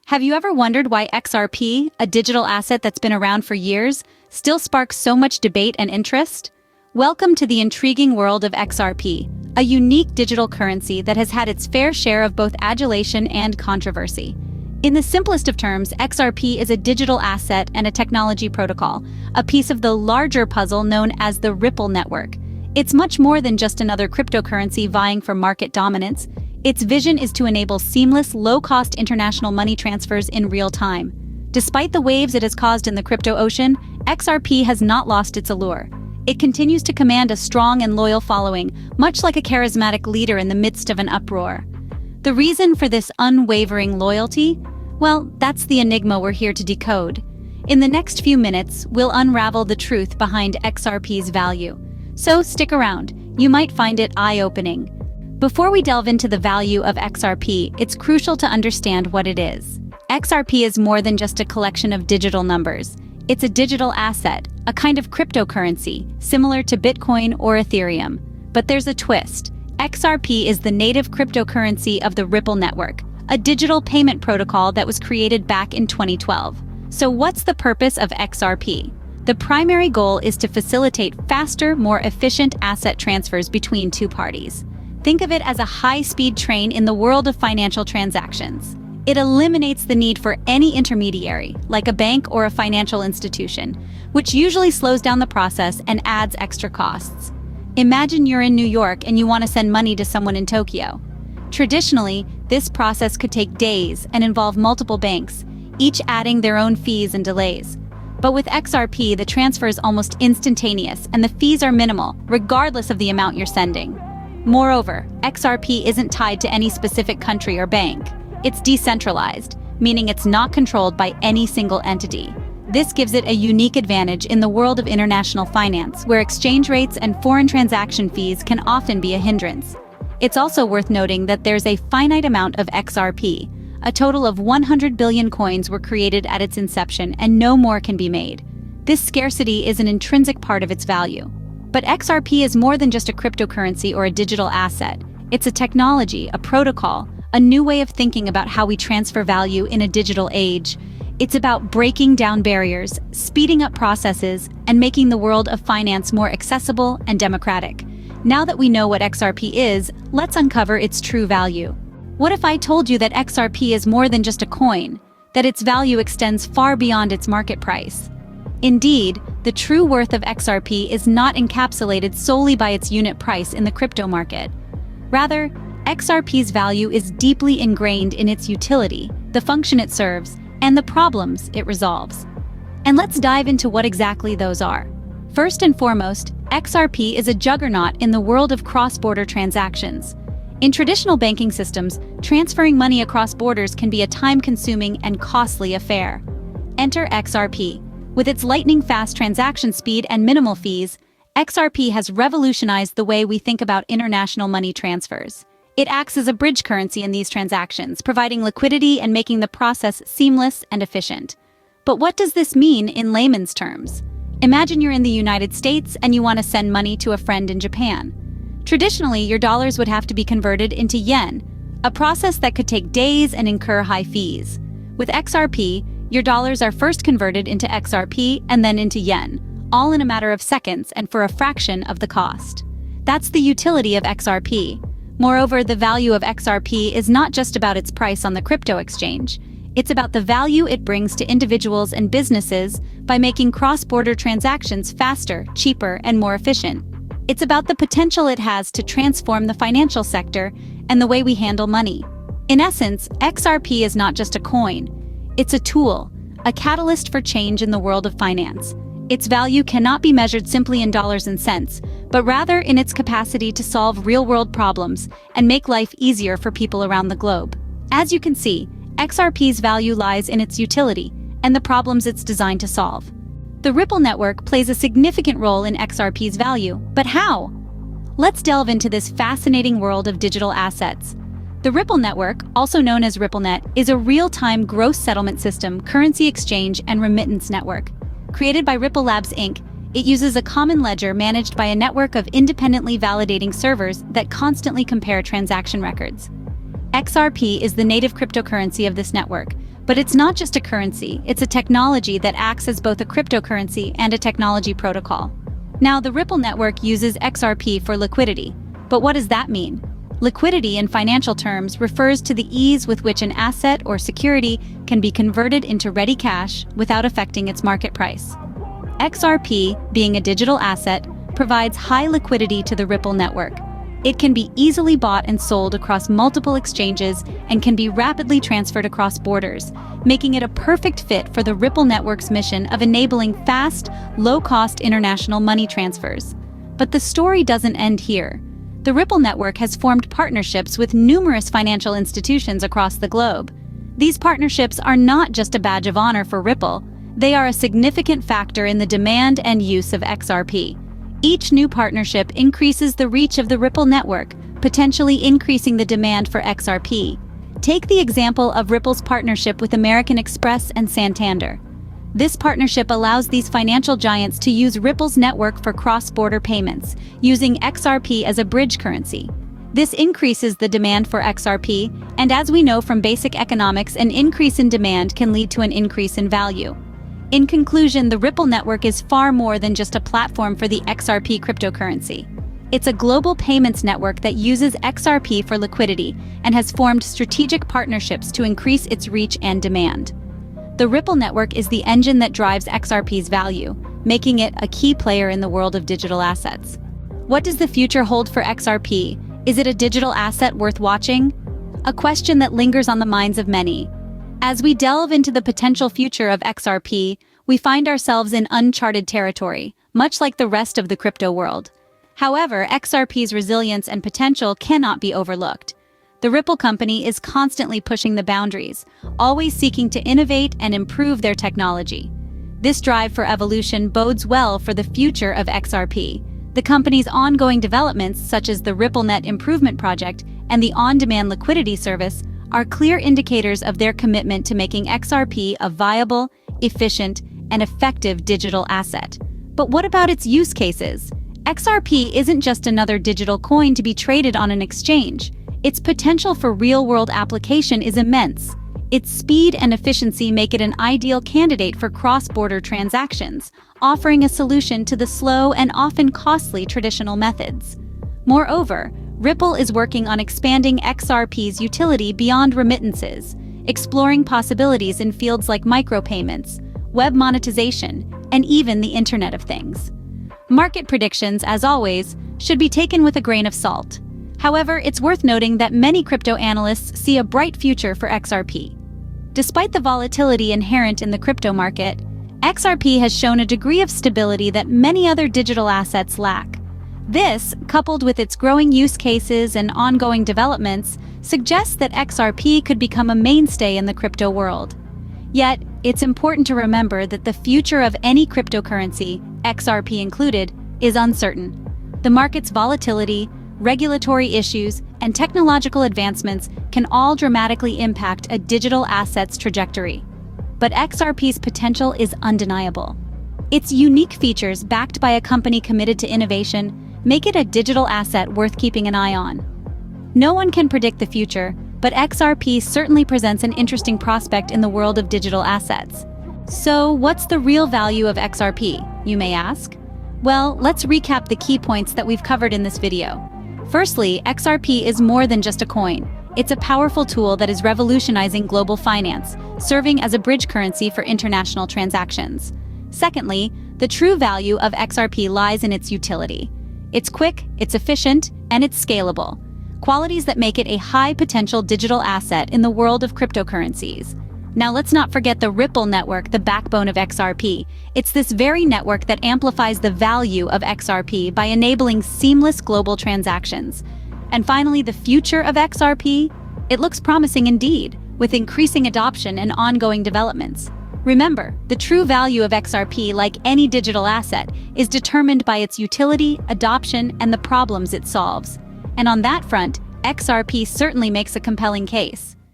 Have you ever wondered why XRP, a digital asset that's been around for years, still sparks so much debate and interest? Welcome to the intriguing world of XRP, a unique digital currency that has had its fair share of both adulation and controversy. In the simplest of terms, XRP is a digital asset and a technology protocol, a piece of the larger puzzle known as the Ripple network. It's much more than just another cryptocurrency vying for market dominance. Its vision is to enable seamless, low-cost international money transfers in real time. Despite the waves it has caused in the crypto ocean, XRP has not lost its allure. It continues to command a strong and loyal following, much like a charismatic leader in the midst of an uproar. The reason for this unwavering loyalty? Well, that's the enigma we're here to decode. In the next few minutes, we'll unravel the truth behind XRP's value. So stick around, you might find it eye-opening. Before we delve into the value of XRP, it's crucial to understand what it is. XRP is more than just a collection of digital numbers. It's a digital asset, a kind of cryptocurrency, similar to Bitcoin or Ethereum. But there's a twist. XRP is the native cryptocurrency of the Ripple network, a digital payment protocol that was created back in 2012. So what's the purpose of XRP? The primary goal is to facilitate faster, more efficient asset transfers between two parties. Think of it as a high-speed train in the world of financial transactions. It eliminates the need for any intermediary, like a bank or a financial institution, which usually slows down the process and adds extra costs. Imagine you're in New York and you want to send money to someone in Tokyo. Traditionally, this process could take days and involve multiple banks, each adding their own fees and delays. But with XRP, the transfer is almost instantaneous and the fees are minimal, regardless of the amount you're sending. Moreover, XRP isn't tied to any specific country or bank. It's decentralized, meaning it's not controlled by any single entity. This gives it a unique advantage in the world of international finance, where exchange rates and foreign transaction fees can often be a hindrance. It's also worth noting that there's a finite amount of XRP. A total of 100 billion coins were created at its inception, and no more can be made. This scarcity is an intrinsic part of its value. But XRP is more than just a cryptocurrency or a digital asset. It's a technology, a protocol, a new way of thinking about how we transfer value in a digital age. It's about breaking down barriers, speeding up processes, and making the world of finance more accessible and democratic. Now that we know what XRP is, let's uncover its true value. What if I told you that XRP is more than just a coin, that its value extends far beyond its market price? Indeed, the true worth of XRP is not encapsulated solely by its unit price in the crypto market. Rather, XRP's value is deeply ingrained in its utility, the function it serves, and the problems it resolves. And let's dive into what exactly those are. First and foremost, XRP is a juggernaut in the world of cross-border transactions. In traditional banking systems, transferring money across borders can be a time-consuming and costly affair. Enter XRP. With its lightning-fast transaction speed and minimal fees, XRP has revolutionized the way we think about international money transfers. It acts as a bridge currency in these transactions, providing liquidity and making the process seamless and efficient. But what does this mean in layman's terms? Imagine you're in the United States and you want to send money to a friend in Japan. Traditionally, your dollars would have to be converted into yen, a process that could take days and incur high fees. With XRP, your dollars are first converted into XRP and then into yen, all in a matter of seconds and for a fraction of the cost. That's the utility of XRP. Moreover, the value of XRP is not just about its price on the crypto exchange. It's about the value it brings to individuals and businesses by making cross-border transactions faster, cheaper, and more efficient. It's about the potential it has to transform the financial sector and the way we handle money. In essence, XRP is not just a coin. It's a tool, a catalyst for change in the world of finance. Its value cannot be measured simply in dollars and cents, but rather in its capacity to solve real-world problems and make life easier for people around the globe. As you can see, XRP's value lies in its utility and the problems it's designed to solve. The Ripple network plays a significant role in XRP's value, but how? Let's delve into this fascinating world of digital assets. The Ripple network, also known as RippleNet, is a real-time gross settlement system, currency exchange, and remittance network. Created by Ripple Labs Inc., it uses a common ledger managed by a network of independently validating servers that constantly compare transaction records. XRP is the native cryptocurrency of this network, But it's not just a currency, it's a technology that acts as both a cryptocurrency and a technology protocol. Now, the Ripple network uses XRP for liquidity. But what does that mean? Liquidity in financial terms refers to the ease with which an asset or security can be converted into ready cash without affecting its market price. XRP, being a digital asset, provides high liquidity to the Ripple network. It can be easily bought and sold across multiple exchanges and can be rapidly transferred across borders, making it a perfect fit for the Ripple network's mission of enabling fast, low-cost international money transfers. But the story doesn't end here. The Ripple network has formed partnerships with numerous financial institutions across the globe. These partnerships are not just a badge of honor for Ripple, they are a significant factor in the demand and use of XRP. Each new partnership increases the reach of the Ripple network, potentially increasing the demand for XRP. Take the example of Ripple's partnership with American Express and Santander. This partnership allows these financial giants to use Ripple's network for cross-border payments, using XRP as a bridge currency. This increases the demand for XRP, and as we know from basic economics, an increase in demand can lead to an increase in value. In conclusion, the Ripple network is far more than just a platform for the XRP cryptocurrency. It's a global payments network that uses XRP for liquidity and has formed strategic partnerships to increase its reach and demand. The Ripple network is the engine that drives XRP's value, making it a key player in the world of digital assets. What does the future hold for XRP? Is it a digital asset worth watching? A question that lingers on the minds of many. As we delve into the potential future of XRP, we find ourselves in uncharted territory, much like the rest of the crypto world. However, XRP's resilience and potential cannot be overlooked. The Ripple company is constantly pushing the boundaries, always seeking to innovate and improve their technology. This drive for evolution bodes well for the future of XRP. The company's ongoing developments, such as the RippleNet Improvement Project and the on-demand liquidity service, are clear indicators of their commitment to making XRP a viable, efficient, and effective digital asset. But what about its use cases? XRP isn't just another digital coin to be traded on an exchange. Its potential for real-world application is immense. Its speed and efficiency make it an ideal candidate for cross-border transactions, offering a solution to the slow and often costly traditional methods. Moreover, Ripple is working on expanding XRP's utility beyond remittances, exploring possibilities in fields like micropayments, web monetization, and even the Internet of Things. Market predictions, as always, should be taken with a grain of salt. However, it's worth noting that many crypto analysts see a bright future for XRP. Despite the volatility inherent in the crypto market, XRP has shown a degree of stability that many other digital assets lack. This, coupled with its growing use cases and ongoing developments, suggests that XRP could become a mainstay in the crypto world. Yet, it's important to remember that the future of any cryptocurrency, XRP included, is uncertain. The market's volatility, regulatory issues, and technological advancements can all dramatically impact a digital asset's trajectory. But XRP's potential is undeniable. Its unique features, backed by a company committed to innovation, make it a digital asset worth keeping an eye on. No one can predict the future, but XRP certainly presents an interesting prospect in the world of digital assets. So, what's the real value of XRP, you may ask? Well, let's recap the key points that we've covered in this video. Firstly, XRP is more than just a coin. It's a powerful tool that is revolutionizing global finance, serving as a bridge currency for international transactions. Secondly, the true value of XRP lies in its utility. It's quick, it's efficient, and it's scalable. Qualities that make it a high-potential digital asset in the world of cryptocurrencies. Now let's not forget the Ripple network, the backbone of XRP. It's this very network that amplifies the value of XRP by enabling seamless global transactions. And finally, the future of XRP? It looks promising indeed, with increasing adoption and ongoing developments. Remember, the true value of XRP, like any digital asset, is determined by its utility, adoption, and the problems it solves. And on that front, XRP certainly makes a compelling case.